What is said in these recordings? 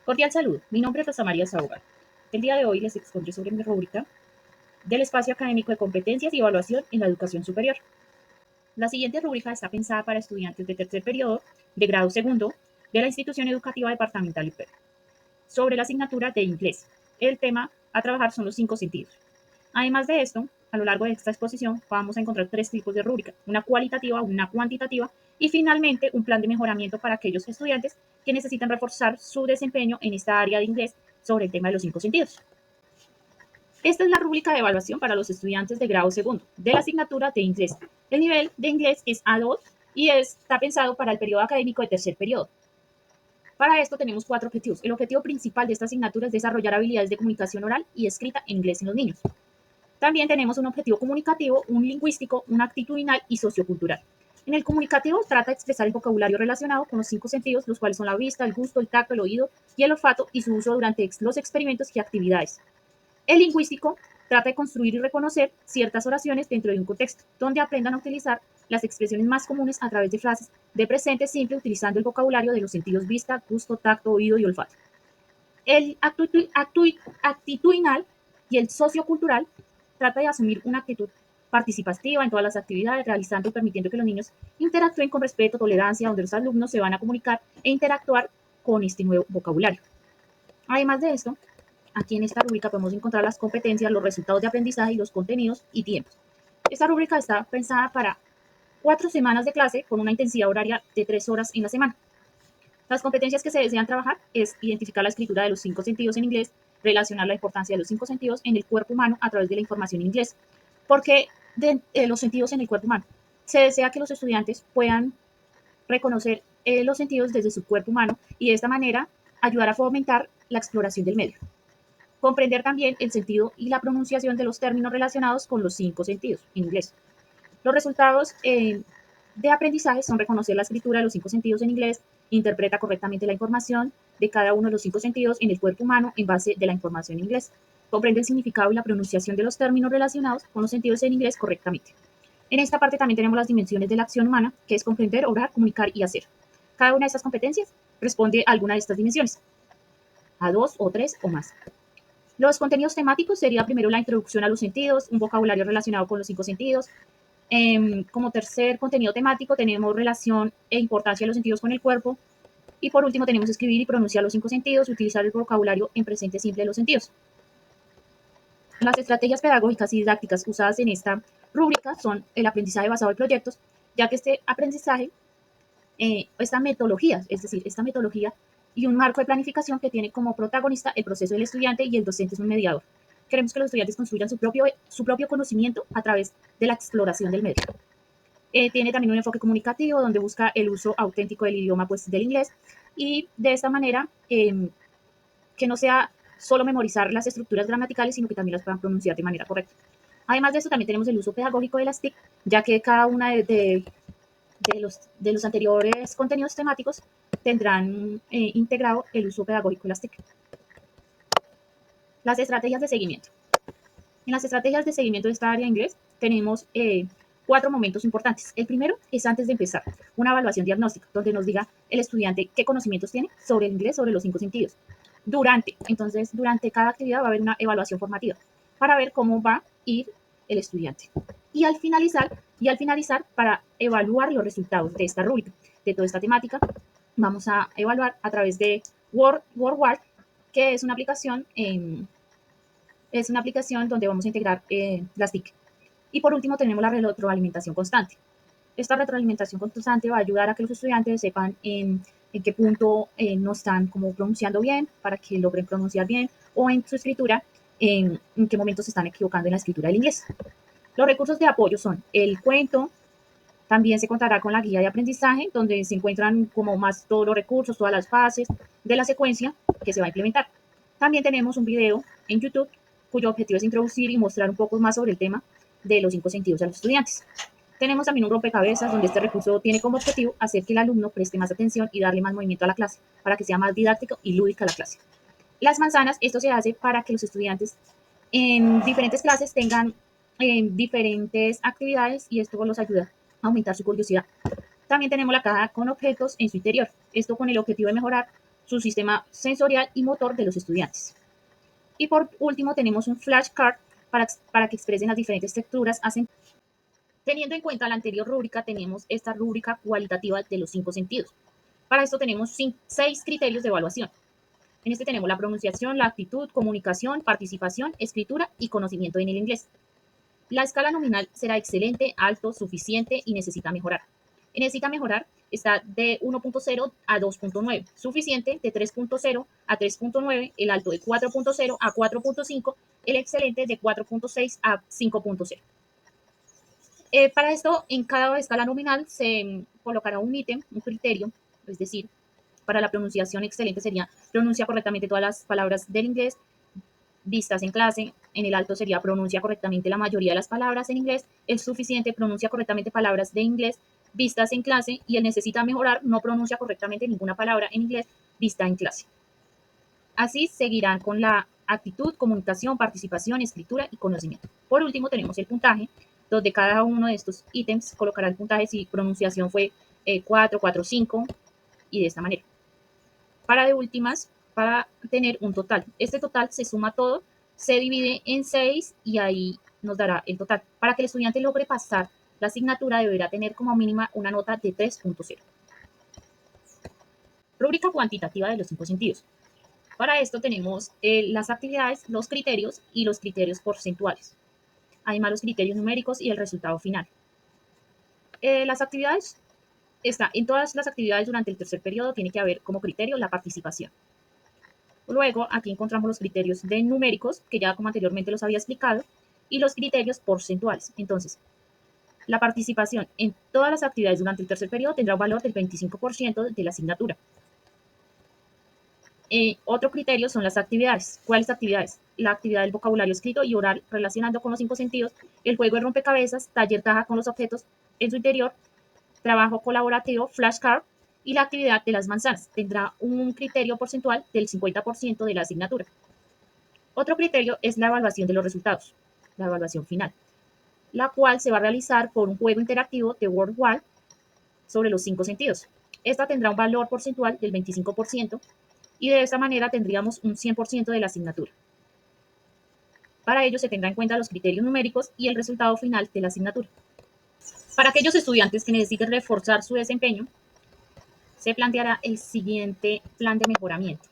Cordial saludo, mi nombre es Rosa María Saogar. El día de hoy les expondré sobre mi rúbrica del espacio académico de competencias y evaluación en la educación superior. La siguiente rúbrica está pensada para estudiantes de tercer periodo de grado segundo de la institución educativa departamental UPER. Sobre la asignatura de inglés, el tema a trabajar son los 5 sentidos. Además de esto, a lo largo de esta exposición vamos a encontrar 3 tipos de rúbrica, una cualitativa, una cuantitativa y finalmente un plan de mejoramiento para aquellos estudiantes que necesitan reforzar su desempeño en esta área de inglés sobre el tema de los 5 sentidos. Esta es la rúbrica de evaluación para los estudiantes de grado segundo de la asignatura de inglés. El nivel de inglés es A2 y está pensado para el periodo académico de tercer periodo. Para esto tenemos 4 objetivos. El objetivo principal de esta asignatura es desarrollar habilidades de comunicación oral y escrita en inglés en los niños. También tenemos un objetivo comunicativo, un lingüístico, un actitudinal y sociocultural. En el comunicativo trata de expresar el vocabulario relacionado con los 5 sentidos, los cuales son la vista, el gusto, el tacto, el oído y el olfato, y su uso durante los experimentos y actividades. El lingüístico trata de construir y reconocer ciertas oraciones dentro de un contexto, donde aprendan a utilizar las expresiones más comunes a través de frases de presente simple, utilizando el vocabulario de los sentidos vista, gusto, tacto, oído y olfato. El actitudinal y el sociocultural trata de asumir una actitud participativa en todas las actividades, realizando y permitiendo que los niños interactúen con respeto, tolerancia, donde los alumnos se van a comunicar e interactuar con este nuevo vocabulario. Además de esto, aquí en esta rúbrica podemos encontrar las competencias, los resultados de aprendizaje y los contenidos y tiempos. Esta rúbrica está pensada para 4 semanas de clase con una intensidad horaria de 3 horas en la semana. Las competencias que se desean trabajar es identificar la escritura de los 5 sentidos en inglés, relacionar la importancia de los 5 sentidos en el cuerpo humano a través de la información en inglés. Porque de los sentidos en el cuerpo humano. Se desea que los estudiantes puedan reconocer los sentidos desde su cuerpo humano y de esta manera ayudar a fomentar la exploración del medio. Comprender también el sentido y la pronunciación de los términos relacionados con los 5 sentidos en inglés. Los resultados de aprendizaje son reconocer la escritura de los 5 sentidos en inglés, interpreta correctamente la información de cada uno de los 5 sentidos en el cuerpo humano en base de la información en inglés, comprende el significado y la pronunciación de los términos relacionados con los sentidos en inglés correctamente. En esta parte también tenemos las dimensiones de la acción humana, que es comprender, obrar, comunicar y hacer. Cada una de estas competencias responde a alguna de estas dimensiones, a 2 o 3 o más. Los contenidos temáticos sería primero la introducción a los sentidos, un vocabulario relacionado con los 5 sentidos. Como tercer contenido temático tenemos relación e importancia de los sentidos con el cuerpo. Y por último tenemos escribir y pronunciar los 5 sentidos, utilizar el vocabulario en presente simple de los sentidos. Las estrategias pedagógicas y didácticas usadas en esta rúbrica son el aprendizaje basado en proyectos, ya que este aprendizaje, esta metodología y un marco de planificación que tiene como protagonista el proceso del estudiante y el docente es un mediador. Queremos que los estudiantes construyan su propio conocimiento a través de la exploración del medio. Tiene también un enfoque comunicativo donde busca el uso auténtico del idioma, pues del inglés, y de esta manera que no sea solo memorizar las estructuras gramaticales, sino que también las puedan pronunciar de manera correcta. Además de eso, también tenemos el uso pedagógico de las TIC, ya que cada una de los anteriores contenidos temáticos tendrán integrado el uso pedagógico de las TIC. Las estrategias de seguimiento. En las estrategias de seguimiento de esta área de inglés tenemos 4 momentos importantes. El primero es antes de empezar, una evaluación diagnóstica, donde nos diga el estudiante qué conocimientos tiene sobre el inglés, sobre los 5 sentidos. Durante cada actividad va a haber una evaluación formativa para ver cómo va a ir el estudiante. Y al finalizar, para evaluar los resultados de esta rúbrica, de toda esta temática, vamos a evaluar a través de WordWard, que es una aplicación donde vamos a integrar las TIC. Y por último tenemos la retroalimentación constante. Esta retroalimentación constante va a ayudar a que los estudiantes sepan en qué punto no están como pronunciando bien, para que logren pronunciar bien, o en su escritura, en qué momentos se están equivocando en la escritura del inglés. Los recursos de apoyo son el cuento, también se contará con la guía de aprendizaje, donde se encuentran como más todos los recursos, todas las fases de la secuencia que se va a implementar. También tenemos un video en YouTube, cuyo objetivo es introducir y mostrar un poco más sobre el tema de los 5 sentidos a los estudiantes. Tenemos también un rompecabezas donde este recurso tiene como objetivo hacer que el alumno preste más atención y darle más movimiento a la clase, para que sea más didáctico y lúdica la clase. Las manzanas, esto se hace para que los estudiantes en diferentes clases tengan diferentes actividades y esto los ayuda a aumentar su curiosidad. También tenemos la caja con objetos en su interior, esto con el objetivo de mejorar su sistema sensorial y motor de los estudiantes. Y por último tenemos un flashcard para que expresen las diferentes texturas. Teniendo en cuenta la anterior rúbrica, tenemos esta rúbrica cualitativa de los 5 sentidos. Para esto tenemos 6 criterios de evaluación. En este tenemos la pronunciación, la actitud, comunicación, participación, escritura y conocimiento en el inglés. La escala nominal será excelente, alto, suficiente y necesita mejorar. Necesita mejorar está de 1.0 a 2.9, suficiente de 3.0 a 3.9, el alto de 4.0 a 4.5, el excelente de 4.6 a 5.0. Para esto, en cada escala nominal se colocará un ítem, un criterio, es decir, para la pronunciación excelente sería pronuncia correctamente todas las palabras del inglés vistas en clase. En el alto sería pronuncia correctamente la mayoría de las palabras en inglés. El suficiente pronuncia correctamente palabras de inglés vistas en clase. Y el necesita mejorar no pronuncia correctamente ninguna palabra en inglés vista en clase. Así seguirán con la actitud, comunicación, participación, escritura y conocimiento. Por último tenemos el puntaje, donde cada uno de estos ítems colocará el puntaje si pronunciación fue 4, 4, 5 y de esta manera. Para de últimas, para tener un total. Este total se suma todo, se divide en 6 y ahí nos dará el total. Para que el estudiante logre pasar la asignatura deberá tener como mínima una nota de 3.0. Rúbrica cuantitativa de los 5 sentidos. Para esto tenemos las actividades, los criterios y los criterios porcentuales. Además los criterios numéricos y el resultado final. Las actividades, en todas las actividades durante el tercer periodo tiene que haber como criterio la participación. Luego aquí encontramos los criterios de numéricos, que ya como anteriormente los había explicado, y los criterios porcentuales. Entonces, la participación en todas las actividades durante el tercer periodo tendrá un valor del 25% de la asignatura. Otro criterio son las actividades. ¿Cuáles actividades? La actividad del vocabulario escrito y oral relacionando con los 5 sentidos, el juego de rompecabezas, taller caja con los objetos en su interior, trabajo colaborativo, flashcard, y la actividad de las manzanas. Tendrá un criterio porcentual del 50% de la asignatura. Otro criterio es la evaluación de los resultados, la evaluación final, la cual se va a realizar por un juego interactivo de Word Wall sobre los 5 sentidos. Esta tendrá un valor porcentual del 25% y de esta manera tendríamos un 100% de la asignatura. Para ello se tendrá en cuenta los criterios numéricos y el resultado final de la asignatura. Para aquellos estudiantes que necesiten reforzar su desempeño, se planteará el siguiente plan de mejoramiento.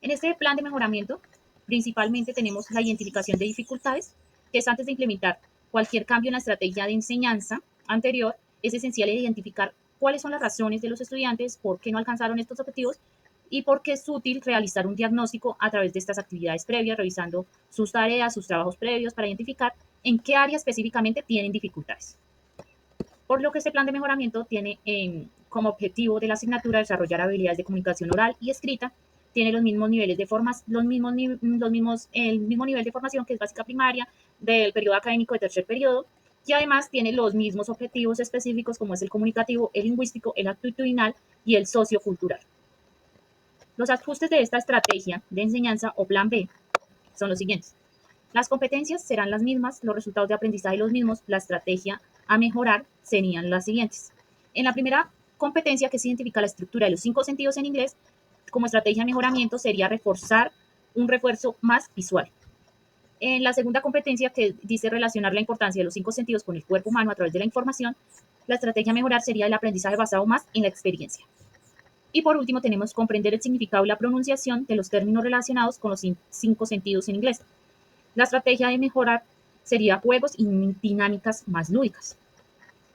En este plan de mejoramiento, principalmente tenemos la identificación de dificultades, que es antes de implementar cualquier cambio en la estrategia de enseñanza anterior, es esencial identificar cuáles son las razones de los estudiantes, por qué no alcanzaron estos objetivos y por qué es útil realizar un diagnóstico a través de estas actividades previas, revisando sus tareas, sus trabajos previos para identificar en qué área específicamente tienen dificultades. Por lo que este plan de mejoramiento tiene como objetivo de la asignatura desarrollar habilidades de comunicación oral y escrita, tiene los mismos niveles de el mismo nivel de formación que es básica primaria del periodo académico de tercer periodo, y además tiene los mismos objetivos específicos como es el comunicativo, el lingüístico, el actitudinal y el sociocultural. Los ajustes de esta estrategia de enseñanza o plan B son los siguientes. Las competencias serán las mismas, los resultados de aprendizaje los mismos, la estrategia a mejorar serían las siguientes. En la primera competencia, que se identifica la estructura de los 5 sentidos en inglés, como estrategia de mejoramiento sería reforzar un refuerzo más visual. En la segunda competencia, que dice relacionar la importancia de los 5 sentidos con el cuerpo humano a través de la información, la estrategia a mejorar sería el aprendizaje basado más en la experiencia. Y por último tenemos comprender el significado y la pronunciación de los términos relacionados con los 5 sentidos en inglés. La estrategia de mejorar sería juegos y dinámicas más lúdicas.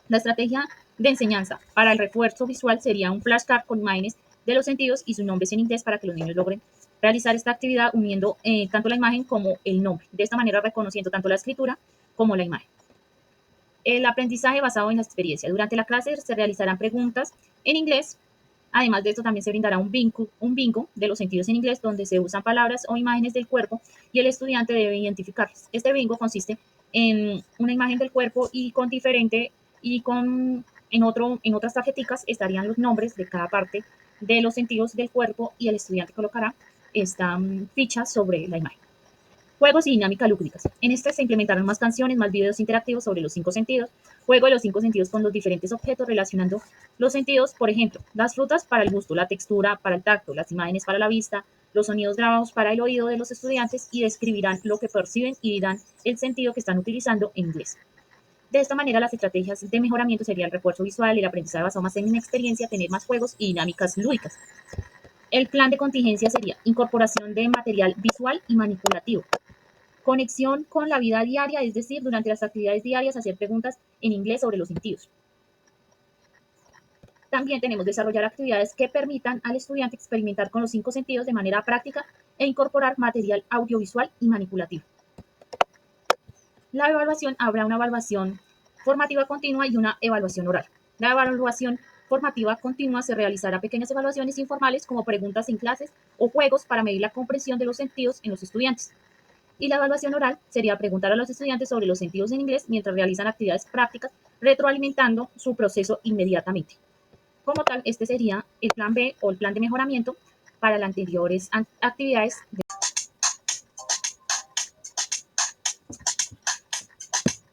La estrategia de enseñanza para el refuerzo visual sería un flashcard con imágenes de los sentidos y sus nombres en inglés para que los niños logren realizar esta actividad uniendo tanto la imagen como el nombre. De esta manera reconociendo tanto la escritura como la imagen. El aprendizaje basado en la experiencia. Durante la clase se realizarán preguntas en inglés. Además de esto, también se brindará un bingo de los sentidos en inglés, donde se usan palabras o imágenes del cuerpo y el estudiante debe identificarlas. Este bingo consiste en una imagen del cuerpo y en otras tarjeticas estarían los nombres de cada parte de los sentidos del cuerpo y el estudiante colocará esta ficha sobre la imagen. Juegos y dinámica lúdicas. En este se implementaron más canciones, más videos interactivos sobre los 5 sentidos, juego de los 5 sentidos con los diferentes objetos relacionando los sentidos, por ejemplo, las frutas para el gusto, la textura para el tacto, las imágenes para la vista, los sonidos grabados para el oído de los estudiantes y describirán lo que perciben y dirán el sentido que están utilizando en inglés. De esta manera, las estrategias de mejoramiento serían el refuerzo visual, el aprendizaje basado más en experiencia, tener más juegos y dinámicas lúdicas. El plan de contingencia sería incorporación de material visual y manipulativo. Conexión con la vida diaria, es decir, durante las actividades diarias hacer preguntas en inglés sobre los sentidos. También tenemos desarrollar actividades que permitan al estudiante experimentar con los 5 sentidos de manera práctica e incorporar material audiovisual y manipulativo. La evaluación, habrá una evaluación formativa continua y una evaluación oral. La evaluación formativa continua se realizará pequeñas evaluaciones informales como preguntas en clases o juegos para medir la comprensión de los sentidos en los estudiantes. Y la evaluación oral sería preguntar a los estudiantes sobre los sentidos en inglés mientras realizan actividades prácticas, retroalimentando su proceso inmediatamente. Como tal, este sería el plan B o el plan de mejoramiento para las anteriores actividades.